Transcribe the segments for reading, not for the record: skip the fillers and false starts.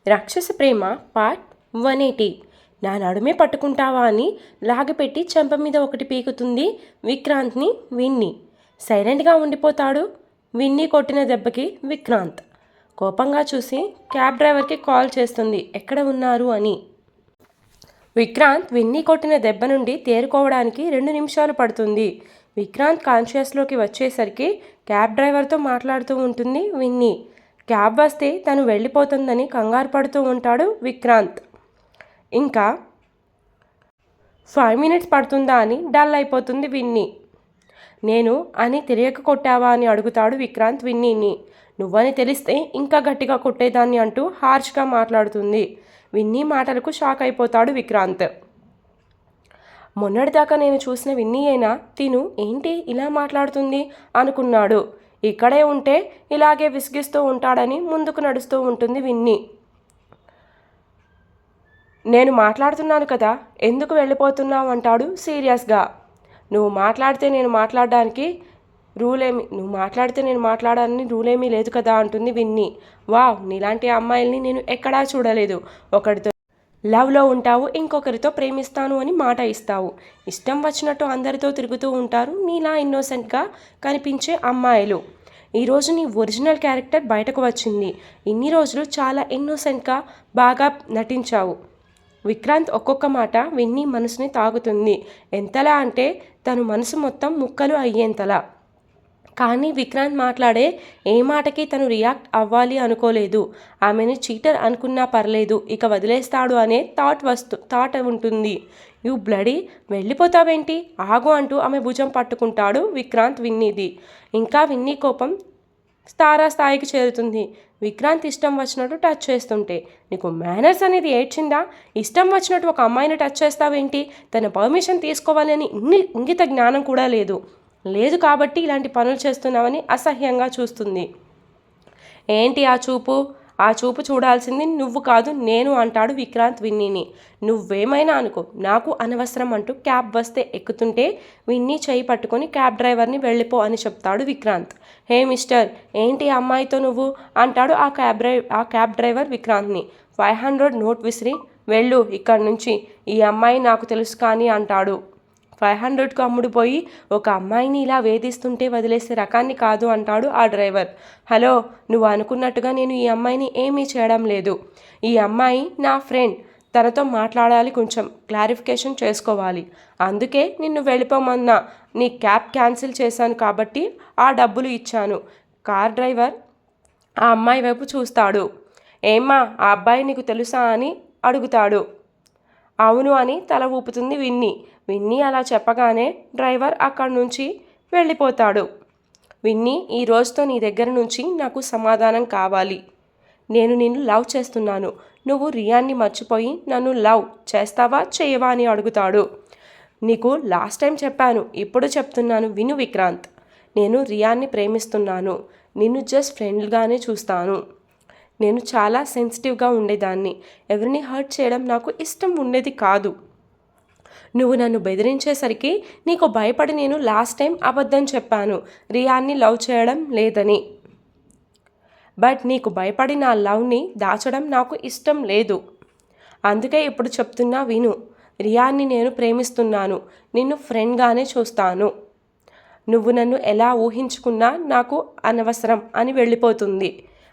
రాక్షస ప్రేమ పార్ట్ 180. నా నడుమే పట్టుకుంటావా అని లాగిపెట్టి చెంప మీద ఒకటి పీకుతుంది విక్రాంత్ని విన్నీ. సైలెంట్గా ఉండిపోతాడు. విన్నీ కొట్టిన దెబ్బకి విక్రాంత్ కోపంగా చూసి క్యాబ్ డ్రైవర్కి కాల్ చేస్తుంది ఎక్కడ ఉన్నారు అని. విక్రాంత్ విన్నీ కొట్టిన దెబ్బ నుండి తేరుకోవడానికి 2 నిమిషాలు పడుతుంది. విక్రాంత్ కాన్షియస్లోకి వచ్చేసరికి క్యాబ్ డ్రైవర్తో మాట్లాడుతూ ఉంటుంది విన్నీ. క్యాబ్ వస్తే తను వెళ్ళిపోతుందని కంగారు పడుతూ ఉంటాడు విక్రాంత్. ఇంకా 5 మినిట్స్ పడుతుందా అని డల్ అయిపోతుంది విన్నీ. నేను అని తెలియక కొట్టావా అని అడుగుతాడు విక్రాంత్ విన్నీని. నువ్వని తెలిస్తే ఇంకా గట్టిగా కొట్టేదాన్ని అంటూ హార్ష్గా మాట్లాడుతుంది. విన్నీ మాటలకు షాక్ అయిపోతాడు విక్రాంత్. మొన్నటిదాకా నేను చూసిన విన్నీ అయినా తిను ఏంటి ఇలా మాట్లాడుతుంది అనుకున్నాడు. ఇక్కడే ఉంటే ఇలాగే విసిగిస్తూ ఉంటాడని ముందుకు నడుస్తూ ఉంటుంది విన్నీ. నేను మాట్లాడుతున్నాను కదా ఎందుకు వెళ్ళిపోతున్నావు అంటాడు సీరియస్గా. నువ్వు మాట్లాడితే నేను మాట్లాడాలని రూలేమీ లేదు కదా అంటుంది విన్నీ. వావ్, నీలాంటి అమ్మాయిల్ని నేను ఎక్కడా చూడలేదు. ఒకరితో లవ్లో ఉంటావు, ఇంకొకరితో ప్రేమిస్తాను అని మాట ఇస్తావు. ఇష్టం వచ్చినట్టు అందరితో తిరుగుతూ ఉంటారు నీలా ఇన్నోసెంట్గా కనిపించే అమ్మాయిలు. ఈరోజు నీ ఒరిజినల్ క్యారెక్టర్ బయటకు వచ్చింది. ఇన్ని రోజులు చాలా ఇన్నోసెంట్గా బాగా నటించావు. విక్రాంత్ ఒక్కొక్క మాట విన్నీ మనసుని తాగుతుంది. ఎంతలా అంటే తను మనసు మొత్తం ముక్కలు అయ్యేంతలా. కానీ విక్రాంత్ మాట్లాడే ఏ మాటకి తను రియాక్ట్ అవ్వాలి అనుకోలేదు. ఆమెను చీటర్ అనుకున్నా పర్లేదు, ఇక వదిలేస్తాడు అనే థాట్ ఉంటుంది. యూ బ్లడీ, వెళ్ళిపోతావేంటి, ఆగు అంటూ ఆమె భుజం పట్టుకుంటాడు విక్రాంత్ విన్నీది. ఇంకా విన్నీ కోపం స్థాయికి చేరుతుంది. విక్రాంత్ ఇష్టం వచ్చినట్టు టచ్ చేస్తుంటే నీకు మేనర్స్ అనేది ఏడ్చిందా? ఇష్టం వచ్చినట్టు ఒక అమ్మాయిని టచ్ చేస్తావేంటి? తన పర్మిషన్ తీసుకోవాలని ఇంగిత జ్ఞానం కూడా లేదు కాబట్టి ఇలాంటి పనులు చేస్తున్నావని అసహ్యంగా చూస్తుంది. ఏంటి ఆ చూపు చూడాల్సింది నువ్వు కాదు నేను అంటాడు విక్రాంత్ విన్నీని. నువ్వేమైనా అనుకో, నాకు అనవసరం అంటూ క్యాబ్ వస్తే ఎక్కుతుంటే విన్నీ చేయి పట్టుకొని క్యాబ్ డ్రైవర్ని వెళ్ళిపో అని చెప్తాడు విక్రాంత్. హే మిస్టర్, ఏంటి అమ్మాయితో నువ్వు అంటాడు ఆ క్యాబ్ డ్రైవర్ విక్రాంత్ని. 500 నోట్ విసిరి వెళ్ళు ఇక్కడి నుంచి, ఈ అమ్మాయి నాకు తెలుసు కానీ అంటాడు. 500కు అమ్ముడుపోయి ఒక అమ్మాయిని ఇలా వేధిస్తుంటే వదిలేసే రకాన్ని కాదు అంటాడు ఆ డ్రైవర్. హలో, నువ్వు అనుకున్నట్టుగా నేను ఈ అమ్మాయిని ఏమీ చేయడం లేదు. ఈ అమ్మాయి నా ఫ్రెండ్, తనతో మాట్లాడాలి, కొంచెం క్లారిఫికేషన్ చేసుకోవాలి. అందుకే నిన్ను వెళ్ళిపోమన్నా. నీ క్యాబ్ క్యాన్సిల్ చేశాను కాబట్టి ఆ డబ్బులు ఇచ్చాను. కార్ డ్రైవర్ ఆ అమ్మాయి వైపు చూస్తాడు. ఏమ్మా, ఆ అబ్బాయి నీకు తెలుసా అని అడుగుతాడు. అవును అని తల ఊపుతుంది విన్నీ. విన్నీ అలా చెప్పగానే డ్రైవర్ అక్కడి నుంచి వెళ్ళిపోతాడు. విన్నీ, ఈ రోజుతో నీ దగ్గర నుంచి నాకు సమాధానం కావాలి. నేను నిన్ను లవ్ చేస్తున్నాను. నువ్వు రియాన్ని మర్చిపోయి నన్ను లవ్ చేస్తావా చేయవా అని అడుగుతాడు. నీకు లాస్ట్ టైం చెప్పాను, ఇప్పుడు చెప్తున్నాను విను విక్రాంత్. నేను రియాన్ని ప్రేమిస్తున్నాను. నిన్ను జస్ట్ ఫ్రెండ్గానే చూస్తాను. నేను చాలా సెన్సిటివ్గా ఉండేదాన్ని. ఎవరిని హర్ట్ చేయడం నాకు ఇష్టం ఉండేది కాదు. నువ్వు నన్ను బెదిరించేసరికి నీకు భయపడి నేను లాస్ట్ టైం అబద్ధం చెప్పాను, రియాన్ని లవ్ చేయడం లేదని. బట్ నీకు భయపడి నా లవ్ని దాచడం నాకు ఇష్టం లేదు. అందుకే ఇప్పుడు చెప్తున్నా విను. రియాన్ని నేను ప్రేమిస్తున్నాను. నిన్ను ఫ్రెండ్గానే చూస్తాను. నువ్వు నన్ను ఎలా ఊహించుకున్నా నాకు అనవసరం అని వెళ్ళిపోతుంది.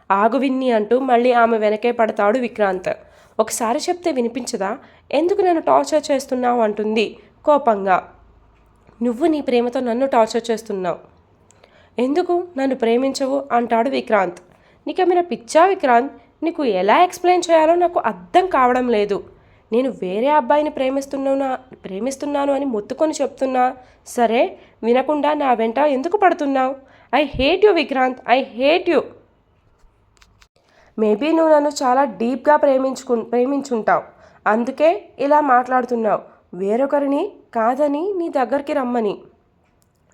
ఆగు విన్నీ అంటూ మళ్ళీ ఆమె వెనకే పడతాడు విక్రాంత్. ఒకసారి చెప్తే వినిపించదా? ఎందుకు నన్ను టార్చర్ చేస్తున్నావు అంటుంది కోపంగా. నువ్వు నీ ప్రేమతో నన్ను టార్చర్ చేస్తున్నావు. ఎందుకు నన్ను ప్రేమించవు అంటాడు విక్రాంత్. నీకేమైనా పిచ్చా విక్రాంత్? నీకు ఎలా ఎక్స్ప్లెయిన్ చేయాలో నాకు అర్థం కావడం లేదు. నేను వేరే అబ్బాయిని ప్రేమిస్తున్నాను అని మొత్తుకొని చెప్తున్నా సరే వినకుండా నా వెంట ఎందుకు పడుతున్నావు? I hate you Vikrant, I hate you. Maybe నువ్వు నన్ను చాలా డీప్గా ప్రేమించుంటావు, అందుకే ఇలా మాట్లాడుతున్నావు. వేరొకరిని కాదని నీ దగ్గరికి రమ్మని.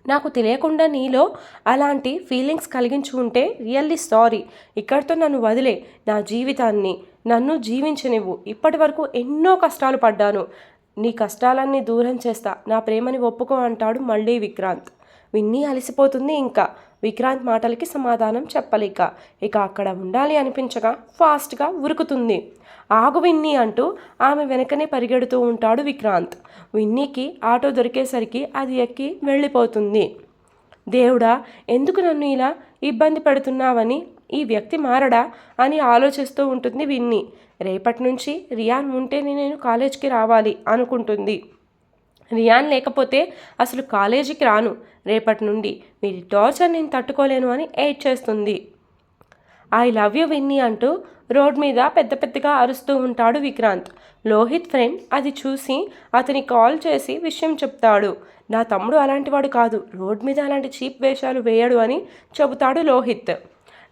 నాకు తెలియకుండా నీలో అలాంటి ఫీలింగ్స్ కలిగించి ఉంటే రియల్లీ సారీ. ఇక్కడితో నన్ను వదిలే, నా జీవితాన్ని నన్ను జీవించనివ్వు. ఇప్పటి వరకు ఎన్నో కష్టాలు పడ్డాను. నీ కష్టాలన్నీ దూరం చేస్తా, నా ప్రేమని ఒప్పుకో అంటాడు మళ్ళీ విక్రాంత్. విన్నీ అలసిపోతుంది. ఇంకా విక్రాంత్ మాటలకి సమాధానం చెప్పలేక ఇక అక్కడ ఉండాలి అనిపించగా ఫాస్ట్గా ఉరుకుతుంది. ఆగు విన్నీ అంటూ ఆమె వెనకనే పరిగెడుతూ ఉంటాడు విక్రాంత్. విన్నీకి ఆటో దొరికేసరికి అది ఎక్కి వెళ్ళిపోతుంది. దేవుడా, ఎందుకు నన్ను ఇలా ఇబ్బంది పెడుతున్నావని, ఈ వ్యక్తి మారడా అని ఆలోచిస్తూ ఉంటుంది విన్నీ. రేపటి నుంచి రియాన్ ఉంటేనే నేను కాలేజ్కి రావాలి అనుకుంటుంది. రియాన్ లేకపోతే అసలు కాలేజీకి రాను. రేపటి నుండి వీరి టార్చర్ నేను తట్టుకోలేను అని ఏడ్ చేస్తుంది. ఐ లవ్ యూ విన్నీ అంటూ రోడ్ మీద పెద్ద పెద్దగా అరుస్తూ ఉంటాడు విక్రాంత్. లోహిత్ ఫ్రెండ్ అది చూసి అతని కాల్ చేసి విషయం చెప్తాడు. నా తమ్ముడు అలాంటివాడు కాదు, రోడ్ మీద అలాంటి చీప్ వేషాలు వేయడు అని చెబుతాడు లోహిత్.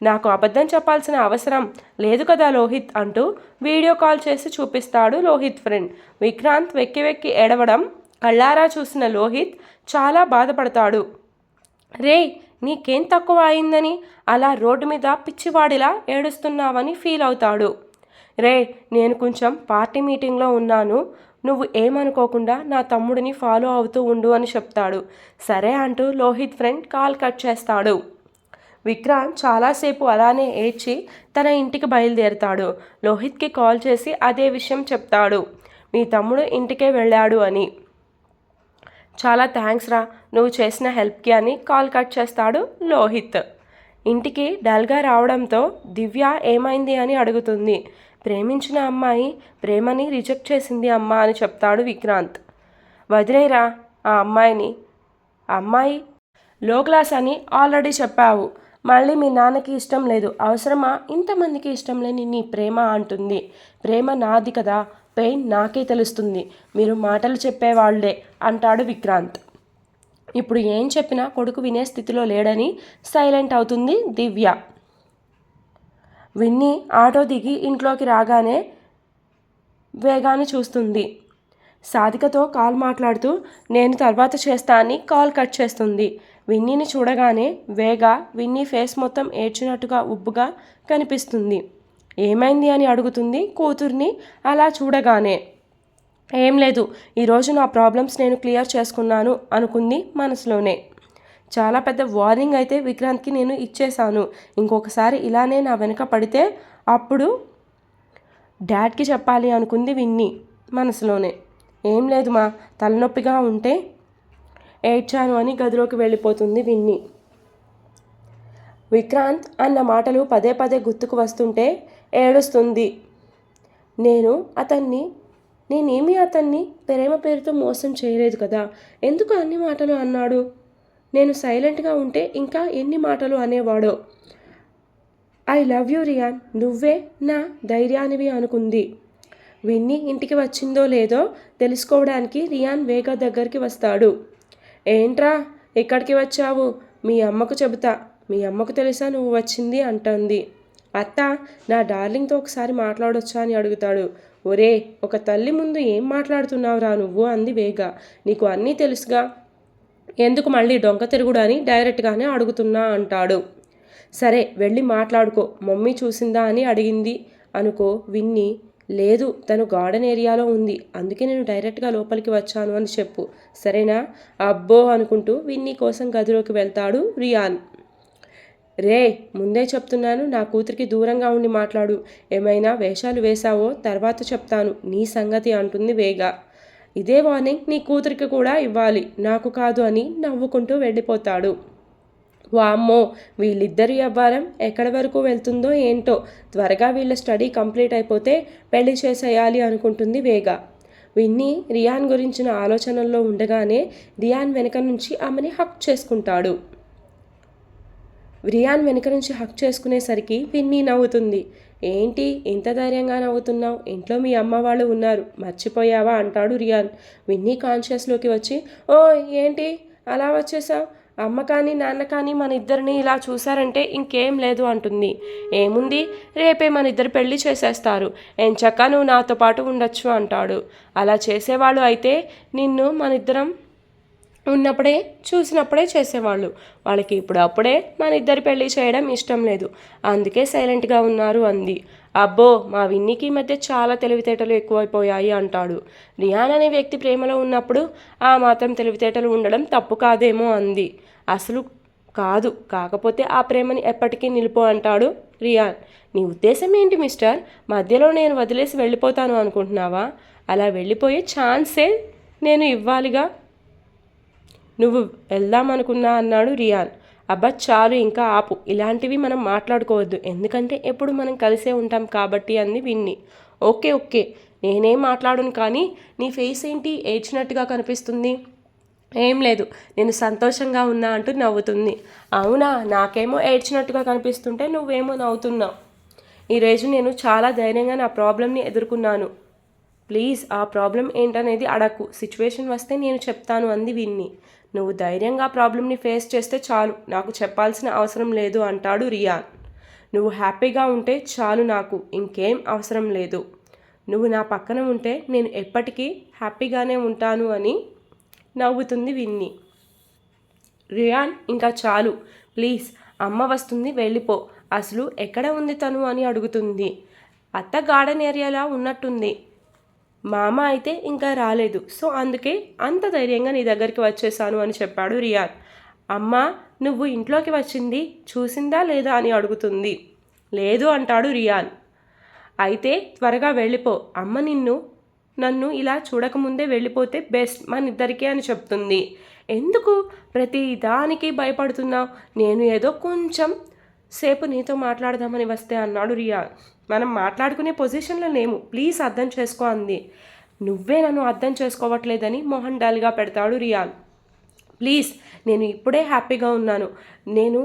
నాకు అబద్ధం చెప్పాల్సిన అవసరం లేదు కదా లోహిత్ అంటూ వీడియో కాల్ చేసి చూపిస్తాడు లోహిత్ ఫ్రెండ్. విక్రాంత్ వెక్కి వెక్కి ఏడవడం కళ్ళారా చూసిన లోహిత్ చాలా బాధపడతాడు. రే, నీకేం తక్కువ అయిందని అలా రోడ్డు మీద పిచ్చివాడిలా ఏడుస్తున్నావని ఫీల్ అవుతాడు. రే, నేను కొంచెం పార్టీ మీటింగ్లో ఉన్నాను, నువ్వు ఏమనుకోకుండా నా తమ్ముడిని ఫాలో అవుతూ ఉండు అని చెప్తాడు. సరే అంటూ లోహిత్ ఫ్రెండ్ కాల్ కట్ చేస్తాడు. విక్రాంత్ చాలాసేపు అలానే ఏడ్చి తన ఇంటికి బయలుదేరుతాడు. లోహిత్కి కాల్ చేసి అదే విషయం చెప్తాడు. మీ తమ్ముడు ఇంటికే వెళ్ళాడు అని. చాలా థ్యాంక్స్ రా నువ్వు చేసిన హెల్ప్కి అని కాల్ కట్ చేస్తాడు లోహిత్. ఇంటికి డల్గా రావడంతో దివ్య ఏమైంది అని అడుగుతుంది. ప్రేమించిన అమ్మాయి ప్రేమని రిజెక్ట్ చేసింది అమ్మా అని చెప్తాడు విక్రాంత్. వదిలేరా ఆ అమ్మాయిని, అమ్మాయి లో క్లాస్ అని ఆల్రెడీ చెప్పావు. మళ్ళీ మీ నాన్నకి ఇష్టం లేదు, అవసరమా ఇంతమందికి ఇష్టం లేని నీ ప్రేమ అంటుంది. ప్రేమ నాది కదా, పెయిన్ నాకే తెలుస్తుంది, మీరు మాటలు చెప్పేవాళ్లే అంటాడు విక్రాంత్. ఇప్పుడు ఏం చెప్పినా కొడుకు వినే స్థితిలో లేడని సైలెంట్ అవుతుంది దివ్య. విన్నీ ఆటో దిగి ఇంట్లోకి రాగానే వేగాన్ని చూస్తుంది. సాధికతో కాల్ మాట్లాడుతూ నేను తర్వాత చేస్తా అని కాల్ కట్ చేస్తుంది. విన్నీని చూడగానే వేగ విన్నీ ఫేస్ మొత్తం ఏడ్చినట్టుగా ఉబ్బుగా కనిపిస్తుంది. ఏమైంది అని అడుగుతుంది కూతుర్ని అలా చూడగానే. ఏం లేదు, ఈరోజు నా ప్రాబ్లమ్స్ నేను క్లియర్ చేసుకున్నాను అనుకుంది మనసులోనే. చాలా పెద్ద వార్నింగ్ అయితే విక్రాంత్కి నేను ఇచ్చేశాను, ఇంకొకసారి ఇలానే నా వెనక పడితే అప్పుడు డాడ్కి చెప్పాలి అనుకుంది విన్నీ మనసులోనే. ఏం లేదు మా, తలనొప్పిగా ఉంటే ఏడ్చాను అని గదిలోకి వెళ్ళిపోతుంది విన్నీ. విక్రాంత్ అన్న మాటలు పదే పదే గుర్తుకు వస్తుంటే ఏడుస్తుంది. నేనేమీ అతన్ని ప్రేమ పేరుతో మోసం చేయలేదు కదా, ఎందుకు అన్ని మాటలు అన్నాడు? నేను సైలెంట్గా ఉంటే ఇంకా ఎన్ని మాటలు అనేవాడో. ఐ లవ్ యూ రియాన్, నువ్వే నా ధైర్యానివి అనుకుంది. విన్నీ ఇంటికి వచ్చిందో లేదో తెలుసుకోవడానికి రియాన్ వేగ దగ్గరికి వస్తాడు. ఏంట్రా ఇక్కడికి వచ్చావు, మీ అమ్మకు చెబుతా, మీ అమ్మకు తెలుసా నువ్వు వచ్చింది అంటుంది. అత్త, నా డార్లింగ్తో ఒకసారి మాట్లాడొచ్చా అని అడుగుతాడు. ఒరే, ఒక తల్లి ముందు ఏం మాట్లాడుతున్నావురా నువ్వు అంది వేగ. నీకు అన్నీ తెలుసుగా, ఎందుకు మళ్ళీ డొంక తిరుగుడు అని డైరెక్ట్గానే అడుగుతున్నా అంటాడు. సరే వెళ్ళి మాట్లాడుకో, మమ్మీ చూసిందా అని అడిగింది అనుకో. విన్నీ లేదు, తను గార్డెన్ ఏరియాలో ఉంది, అందుకే నేను డైరెక్ట్గా లోపలికి వచ్చాను అని చెప్పు, సరేనా? అబ్బో అనుకుంటూ విన్నీ కోసం గదిలోకి వెళ్తాడు రియాన్. రే, ముందే చెప్తున్నాను, నా కూతురికి దూరంగా ఉండి మాట్లాడు, ఏమైనా వేషాలు వేశావో తర్వాత చెప్తాను నీ సంగతి అంటుంది వేగ. ఇదే వార్నింగ్ నీ కూతురికి కూడా ఇవ్వాలి, నాకు కాదు అని నవ్వుకుంటూ వెళ్ళిపోతాడు. వామ్మో, వీళ్ళిద్దరి వ్యవహారం ఎక్కడి వరకు వెళ్తుందో ఏంటో, త్వరగా వీళ్ళ స్టడీ కంప్లీట్ అయిపోతే పెళ్లి చేసేయాలి అనుకుంటుంది వేగ. విన్నీ రియాన్ గురించిన ఆలోచనల్లో ఉండగానే రియాన్ వెనక నుంచి ఆమెని హక్ చేసుకుంటాడు. రియాన్ వెనక నుంచి హక్ చేసుకునేసరికి విన్నీ నవ్వుతుంది. ఏంటి ఇంత ధైర్యంగా నవ్వుతున్నావు, ఇంట్లో మీ అమ్మ వాళ్ళు ఉన్నారు, మర్చిపోయావా అంటాడు రియాన్. విన్నీ కాన్షియస్లోకి వచ్చి, ఓ ఏంటి అలా వచ్చేసావు, అమ్మ కానీ నాన్న కానీ మన ఇద్దరిని ఇలా చూశారంటే ఇంకేం లేదు అంటుంది. ఏముంది, రేపే మన ఇద్దరు పెళ్లి చేసేస్తారు, ఎంచక్కా నువ్వు నాతో పాటు ఉండొచ్చు అంటాడు. అలా చేసేవాళ్ళు అయితే నిన్ను మన ఇద్దరం ఉన్నప్పుడే చూసినప్పుడే చేసేవాళ్ళు, వాళ్ళకి ఇప్పుడు అప్పుడే మన ఇద్దరి పెళ్లి చేయడం ఇష్టం లేదు, అందుకే సైలెంట్గా ఉన్నారు అంది. అబ్బో, మా విన్నీకి మధ్య చాలా తెలివితేటలు ఎక్కువైపోయాయి అంటాడు. రియాన్ అనే వ్యక్తి ప్రేమలో ఉన్నప్పుడు ఆ మాత్రం తెలివితేటలు ఉండడం తప్పు కాదేమో అంది. అసలు కాదు, కాకపోతే ఆ ప్రేమని ఎప్పటికీ నిలుపు అంటాడు రియాన్. నీ ఉద్దేశం ఏంటి మిస్టర్? మధ్యలో నేను వదిలేసి వెళ్ళిపోతాను అనుకుంటున్నావా? అలా వెళ్ళిపోయే ఛాన్సే నేను ఇవ్వాలిగా. నువ్వు వెళ్దామనుకున్నా అన్నాడు రియాన్. అబ్బా చాలు, ఇంకా ఆపు, ఇలాంటివి మనం మాట్లాడుకోవద్దు, ఎందుకంటే ఎప్పుడు మనం కలిసే ఉంటాం కాబట్టి అంది విన్ని. ఓకే ఓకే, నేనేం మాట్లాడను, కానీ నీ ఫేస్ ఏంటి ఏడ్చినట్టుగా కనిపిస్తుంది? ఏం లేదు, నేను సంతోషంగా ఉన్నా అంటూ నవ్వుతుంది. అవునా, నాకేమో ఏడ్చినట్టుగా కనిపిస్తుంటే నువ్వేమో నవ్వుతున్నావు. ఈరోజు నేను చాలా ధైర్యంగా నా ప్రాబ్లమ్ని ఎదుర్కొన్నాను. ప్లీజ్ ఆ ప్రాబ్లం ఏంటనేది అడక్కు, సిచ్యువేషన్ వస్తే నేను చెప్తాను అంది విన్ని. నువ్వు ధైర్యంగా ప్రాబ్లమ్ని ఫేస్ చేస్తే చాలు, నాకు చెప్పాల్సిన అవసరం లేదు అంటాడు రియాన్. నువ్వు హ్యాపీగా ఉంటే చాలు, నాకు ఇంకేం అవసరం లేదు. నువ్వు నా పక్కన ఉంటే నేను ఎప్పటికీ హ్యాపీగానే ఉంటాను అని నవ్వుతుంది విన్ని. రియాన్ ఇంకా చాలు ప్లీజ్, అమ్మ వస్తుంది వెళ్ళిపో. అసలు ఎక్కడ ఉంది తను అని అడుగుతుంది. అత్త గార్డెన్ ఏరియాలా ఉన్నట్టుంది, మామ అయితే ఇంకా రాలేదు, సో అందుకే అంత ధైర్యంగా నీ దగ్గరికి వచ్చేసాను అని చెప్పాడు రియాన్. అమ్మ నువ్వు ఇంట్లోకి వచ్చింది చూసిందా లేదా అని అడుగుతుంది. లేదు అంటాడు రియాన్. అయితే త్వరగా వెళ్ళిపో, అమ్మ నన్ను ఇలా చూడకముందే వెళ్ళిపోతే బెస్ట్ మన ఇద్దరికీ అని చెప్తుంది. ఎందుకు ప్రతి దానికి భయపడుతున్నావు? నేను ఏదో కొంచెం సేపు నీతో మాట్లాడదామని వస్తే అన్నాడు రియాన్. మనం మాట్లాడుకునే పొజిషన్లో లేము, ప్లీజ్ అర్థం చేసుకో అంది. నువ్వే నన్ను అర్థం చేసుకోవట్లేదని మొహన్ డల్గా పెడతాడు రియాన్. ప్లీజ్, నేను ఇప్పుడే హ్యాపీగా ఉన్నాను, నేను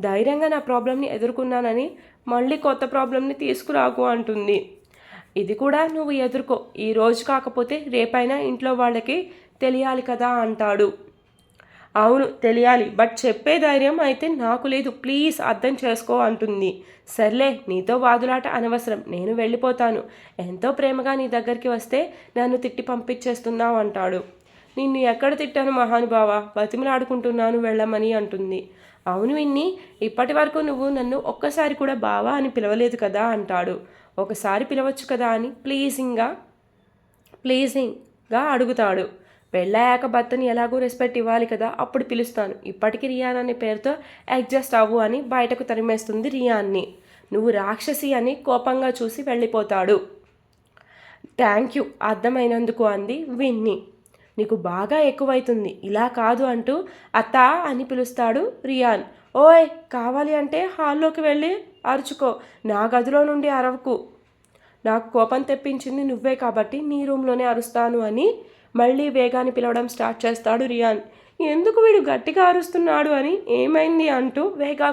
ధైర్యంగా నా ప్రాబ్లమ్ని ఎదుర్కొన్నానని మళ్ళీ కొత్త ప్రాబ్లమ్ని తీసుకురాకు అంటుంది. ఇది కూడా నువ్వు ఎదుర్కో, ఈరోజు కాకపోతే రేపైనా ఇంట్లో వాళ్ళకి తెలియాలి కదా అంటాడు. అవును తెలియాలి, బట్ చెప్పే ధైర్యం అయితే నాకు లేదు, ప్లీజ్ అర్థం చేసుకో అంటుంది. సర్లే, నీతో వాదులాట అనవసరం, నేను వెళ్ళిపోతాను. ఎంతో ప్రేమగా నీ దగ్గరికి వస్తే నన్ను తిట్టి పంపించేస్తున్నావు అంటాడు. నిన్ను ఎక్కడ తిట్టాను మహానుభావ, బతిమలాడుకుంటున్నాను వెళ్ళమని అంటుంది. అవును విన్ని, ఇప్పటి వరకు నువ్వు నన్ను ఒక్కసారి కూడా బావా అని పిలవలేదు కదా అంటాడు. ఒకసారి పిలవచ్చు కదా అని ప్లీజింగ్గా అడుగుతాడు. పెళ్ళయ్యాక భర్తని ఎలాగో రెస్పెక్ట్ ఇవ్వాలి కదా, అప్పుడు పిలుస్తాను, ఇప్పటికీ రియాన్ అనే పేరుతో అడ్జస్ట్ అవ్వు అని బయటకు తరిమేస్తుంది రియాన్ని. నువ్వు రాక్షసి అని కోపంగా చూసి వెళ్ళిపోతాడు. థ్యాంక్ యూ అర్థమైనందుకు అంది విన్ని. నీకు బాగా ఎక్కువైతుంది, ఇలా కాదు అంటూ అత్త అని పిలుస్తాడు రియాన్. ఓయ్, కావాలి అంటే హాల్లోకి వెళ్ళి అరుచుకో, నా గదిలో నుండి అరవకు, నాకు కోపం తెప్పించింది నువ్వే కాబట్టి నీ రూమ్లోనే అరుస్తాను అని మళ్ళీ వేగాని పిలవడం స్టార్ట్ చేస్తాడు రియాన్. ఎందుకు వీడు గట్టిగా అరుస్తున్నాడు అని ఏమైంది అంటూ వేగా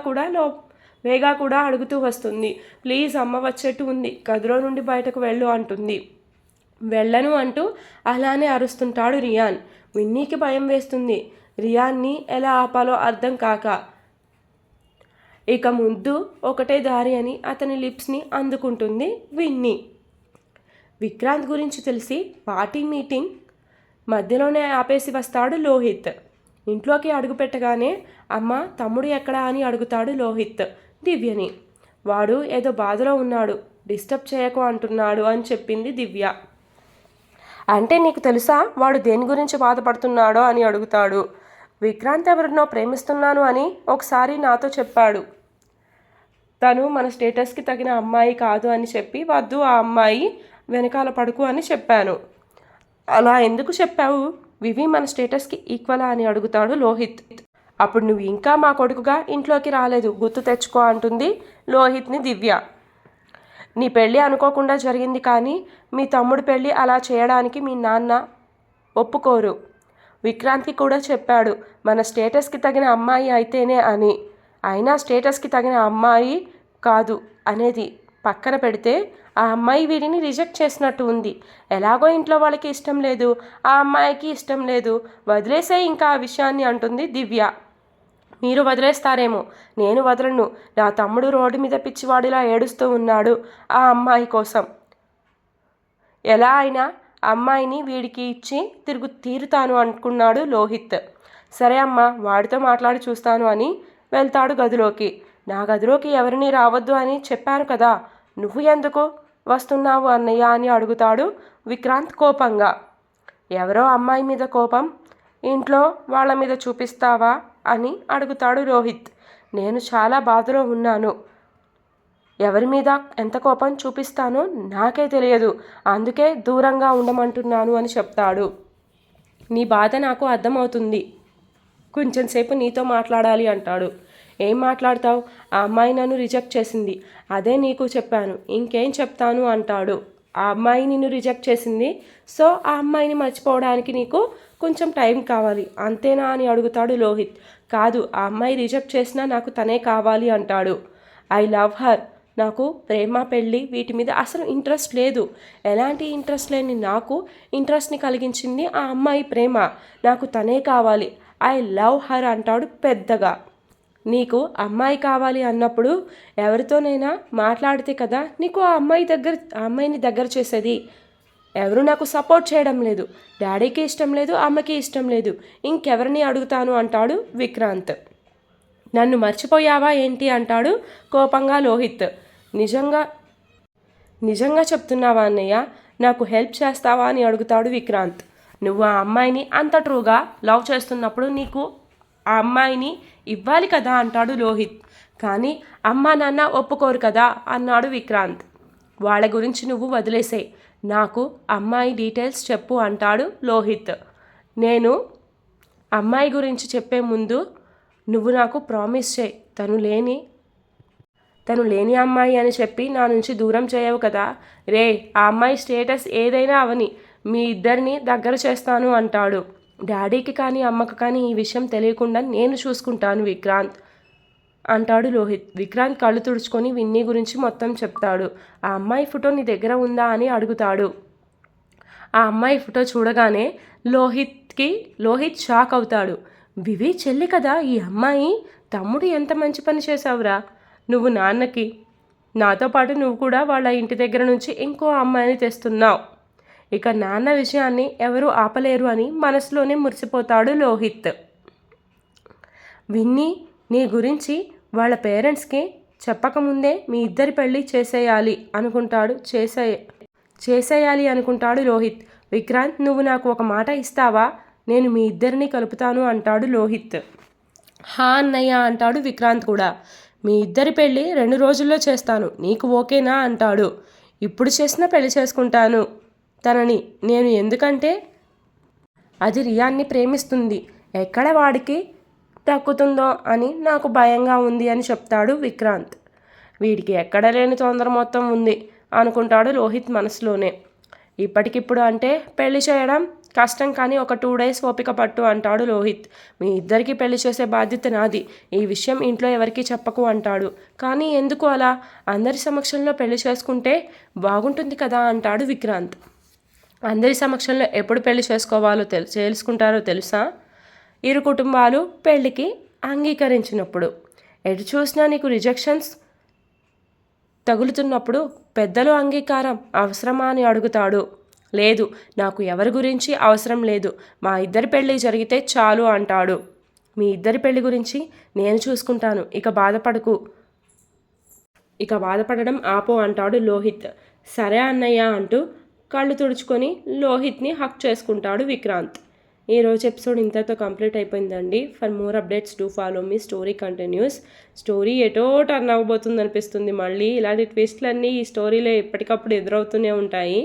కూడా అడుగుతూ వస్తుంది. ప్లీజ్ అమ్మ వచ్చేట్టు ఉంది, గదిలో నుండి బయటకు వెళ్ళు అంటుంది. వెళ్ళను అంటూ అలానే అరుస్తుంటాడు రియాన్. విన్నీకి భయం వేస్తుంది, రియాన్ని ఎలా ఆపాలో అర్థం కాక. ఇక ముందు ఒకటే దారి అని అతని లిప్స్ని అందుకుంటుంది విన్నీ. విక్రాంత్ గురించి తెలిసి పార్టీ మీటింగ్ మధ్యలోనే ఆపేసి వస్తాడు లోహిత్. ఇంట్లోకి అడుగుపెట్టగానే అమ్మ తమ్ముడు ఎక్కడా అని అడుగుతాడు లోహిత్ దివ్యని. వాడు ఏదో బాధలో ఉన్నాడు, డిస్టర్బ్ చేయకు అంటున్నాడు అని చెప్పింది దివ్య. అంటే నీకు తెలుసా వాడు దేని గురించి బాధపడుతున్నాడో అని అడుగుతాడు. విక్రాంత్ ఎవరినో ప్రేమిస్తున్నాను అని ఒకసారి నాతో చెప్పాడు, తను మన స్టేటస్కి తగిన అమ్మాయి కాదు అని చెప్పి వద్దు ఆ అమ్మాయి వెనకాల పడుకు అని చెప్పాను. అలా ఎందుకు చెప్పావు? వివి మన స్టేటస్కి ఈక్వలా అని అడుగుతాడు లోహిత్. అప్పుడు నువ్వు ఇంకా మా కొడుకుగా ఇంట్లోకి రాలేదు, గుర్తు తెచ్చుకో అంటుంది లోహిత్ని దివ్య. నీ పెళ్ళి అనుకోకుండా జరిగింది, కానీ మీ తమ్ముడు పెళ్ళి అలా చేయడానికి మీ నాన్న ఒప్పుకోరు. విక్రాంత్కి కూడా చెప్పాడు మన స్టేటస్కి తగిన అమ్మాయి అయితేనే అని. అయినా స్టేటస్కి తగిన అమ్మాయి కాదు అనేది పక్కన పెడితే ఆ అమ్మాయి వీడిని రిజెక్ట్ చేసినట్టు ఉంది. ఎలాగో ఇంట్లో వాళ్ళకి ఇష్టం లేదు, ఆ అమ్మాయికి ఇష్టం లేదు, వదిలేసే ఇంకా ఆ విషయాన్ని అంటుంది దివ్య. మీరు వదిలేస్తారేమో, నేను వదలను. నా తమ్ముడు రోడ్డు మీద పిచ్చివాడిలా ఏడుస్తూ ఉన్నాడు ఆ అమ్మాయి కోసం. ఎలా అయినా అమ్మాయిని వీడికి ఇచ్చి తీరుతాను అనుకున్నాడు లోహిత్. సరే అమ్మ, వాడితో మాట్లాడి చూస్తాను అని వెళ్తాడు గదిలోకి. నా గదిలోకి ఎవరిని రావద్దు అని చెప్పాను కదా, నువ్వు ఎందుకు వస్తున్నావు అన్నయ్య అని అడుగుతాడు విక్రాంత్ కోపంగా. ఎవరో అమ్మాయి మీద కోపం ఇంట్లో వాళ్ళ మీద చూపిస్తావా అని అడుగుతాడు రోహిత్. నేను చాలా బాధలో ఉన్నాను. ఎవరి మీద ఎంత కోపం చూపిస్తానో నాకే తెలియదు. అందుకే దూరంగా ఉండమంటున్నాను అని చెప్తాడు. నీ బాధ నాకు అర్థమవుతుంది. కొంచెంసేపు నీతో మాట్లాడాలి అంటాడు. ఏం మాట్లాడతావు? ఆ అమ్మాయి నన్ను రిజెక్ట్ చేసింది. అదే నీకు చెప్పాను. ఇంకేం చెప్తాను అంటాడు. ఆ అమ్మాయి నిన్ను రిజెక్ట్ చేసింది. సో ఆ అమ్మాయిని మర్చిపోవడానికి నీకు కొంచెం టైం కావాలి అంతేనా అని అడుగుతాడు లోహిత్. కాదు, ఆ అమ్మాయి రిజెక్ట్ చేసినా నాకు తనే కావాలి అంటాడు. I love her. నాకు ప్రేమ పెళ్ళి వీటి మీద అసలు ఇంట్రెస్ట్ లేదు. ఎలాంటి ఇంట్రెస్ట్ లేని నాకు ఇంట్రెస్ట్ని కలిగించింది ఆ అమ్మాయి ప్రేమ. నాకు తనే కావాలి. ఐ లవ్ హర్ అంటాడు పెద్దగా. నీకు అమ్మాయి కావాలి అన్నప్పుడు ఎవరితోనైనా మాట్లాడితే కదా నీకు ఆ అమ్మాయిని దగ్గర చేసేది. ఎవరు నాకు సపోర్ట్ చేయడం లేదు. డాడీకి ఇష్టం లేదు, అమ్మకి ఇష్టం లేదు. ఇంకెవరిని అడుగుతాను అంటాడు విక్రాంత్. నన్ను మర్చిపోయావా ఏంటి అంటాడు కోపంగా లోహిత్. నిజంగా చెప్తున్నావా అన్నయ్య? నాకు హెల్ప్ చేస్తావా అని అడుగుతాడు విక్రాంత్. నువ్వు ఆ అమ్మాయిని అంత ట్రూగా లవ్ చేస్తున్నప్పుడు నీకు ఆ అమ్మాయిని ఇవ్వాలి కదా అంటాడు లోహిత్. కానీ అమ్మా నాన్న ఒప్పుకోరు కదా అన్నాడు విక్రాంత్. వాళ్ళ గురించి నువ్వు వదిలేసే, నాకు అమ్మాయి డీటెయిల్స్ చెప్పు అంటాడు లోహిత్. నేను అమ్మాయి గురించి చెప్పే ముందు నువ్వు నాకు ప్రామిస్ చేయి. తను లేని అమ్మాయి అని చెప్పి నా నుంచి దూరం చేయవు కదా. రే, ఆ అమ్మాయి స్టేటస్ ఏదైనా అవని మీ ఇద్దరిని దగ్గర చేస్తాను అంటాడు. డాడీకి కానీ అమ్మకు కానీ ఈ విషయం తెలియకుండా నేను చూసుకుంటాను విక్రాంత్ అంటాడు లోహిత్. విక్రాంత్ కళ్ళు తుడుచుకొని విన్నీ గురించి మొత్తం చెప్తాడు. ఆ అమ్మాయి ఫోటో నీ దగ్గర ఉందా అని అడుగుతాడు. ఆ అమ్మాయి ఫోటో చూడగానే లోహిత్ షాక్ అవుతాడు. వివి చెల్లి కదా ఈ అమ్మాయి. తమ్ముడు ఎంత మంచి పని చేసావురా నువ్వు నాన్నకి. నాతో పాటు నువ్వు కూడా వాళ్ళ ఇంటి దగ్గర నుంచి ఇంకో అమ్మాయిని తెస్తున్నావు. ఇక నాన్న విషయాన్ని ఎవరూ ఆపలేరు అని మనసులోనే మురిసిపోతాడు లోహిత్. విన్నీ నీ గురించి వాళ్ళ పేరెంట్స్కి చెప్పకముందే మీ ఇద్దరి పెళ్ళి చేసేయాలి అనుకుంటాడు లోహిత్. విక్రాంత్, నువ్వు నాకు ఒక మాట ఇస్తావా? నేను మీ ఇద్దరిని కలుపుతాను అంటాడు లోహిత్. హా అన్నయ్య అంటాడు విక్రాంత్ కూడా. మీ ఇద్దరి పెళ్ళి 2 రోజుల్లో చేస్తాను, నీకు ఓకేనా అంటాడు. ఇప్పుడు చేసినా పెళ్లి చేసుకుంటాను తనని నేను, ఎందుకంటే అది రియాన్ని ప్రేమిస్తుంది. ఎక్కడ వాడికి దక్కుతుందో అని నాకు భయంగా ఉంది అని చెప్తాడు విక్రాంత్. వీడికి ఎక్కడ లేని తొందర మొత్తం ఉంది అనుకుంటాడు లోహిత్ మనసులోనే. ఇప్పటికిప్పుడు అంటే పెళ్లి చేయడం కష్టం, కానీ ఒక 2 days ఓపిక పట్టు అంటాడు లోహిత్. మీ ఇద్దరికి పెళ్లి చేసే బాధ్యత నాది. ఈ విషయం ఇంట్లో ఎవరికీ చెప్పకు అంటాడు. కానీ ఎందుకు అలా? అందరి సమక్షంలో పెళ్లి చేసుకుంటే బాగుంటుంది కదా అంటాడు విక్రాంత్. అందరి సమక్షంలో ఎప్పుడు పెళ్లి చేసుకోవాలో తెలుసుకుంటారో తెలుసా? ఇరు కుటుంబాలు పెళ్లికి అంగీకరించినప్పుడు. ఎటు చూసినా నీకు రిజెక్షన్స్ తగులుతున్నప్పుడు పెద్దలు అంగీకారం అవసరమా అని అడుగుతాడు. లేదు, నాకు ఎవరి గురించి అవసరం లేదు. మా ఇద్దరి పెళ్ళి జరిగితే చాలు అంటాడు. మీ ఇద్దరి పెళ్లి గురించి నేను చూసుకుంటాను, ఇక బాధపడడం ఆపో అంటాడు లోహిత్. సరే అన్నయ్య అంటూ కళ్ళు తుడుచుకొని లోహిత్ని హక్ చేసుకుంటాడు విక్రాంత్. ఈరోజు ఎపిసోడ్ ఇంతతో కంప్లీట్ అయిపోయిందండి. For more updates do follow me. Story continuous. Story ఎటో టర్న్ అవ్వబోతుంది అనిపిస్తుంది. మళ్ళీ ఇలాంటి ట్విస్ట్లన్నీ ఈ స్టోరీలో ఎప్పటికప్పుడు ఎదురవుతూనే ఉంటాయి.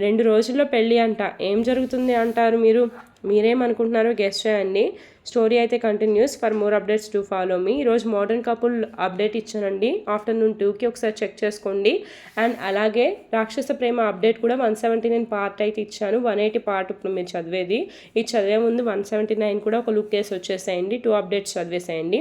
2 రోజుల్లో పెళ్ళి అంట. ఏం జరుగుతుంది అంటారు మీరు? మీరేమనుకుంటున్నారో గెస్ చేయండి. స్టోరీ అయితే continuous. For more updates do follow me. ఈరోజు మోడర్న్ కపుల్ అప్డేట్ ఇచ్చానండి. ఆఫ్టర్నూన్ 2కి ఒకసారి చెక్ చేసుకోండి. అండ్ అలాగే రాక్షస ప్రేమ అప్డేట్ కూడా 179 పార్ట్ అయితే ఇచ్చాను. 180 పార్ట్ ఇప్పుడు మీరు చదివేది. ఇది చదివే ముందు 179 కూడా ఒక లుక్ వేసి వచ్చేసేయండి. 2 అప్డేట్స్ చదివేసేయండి.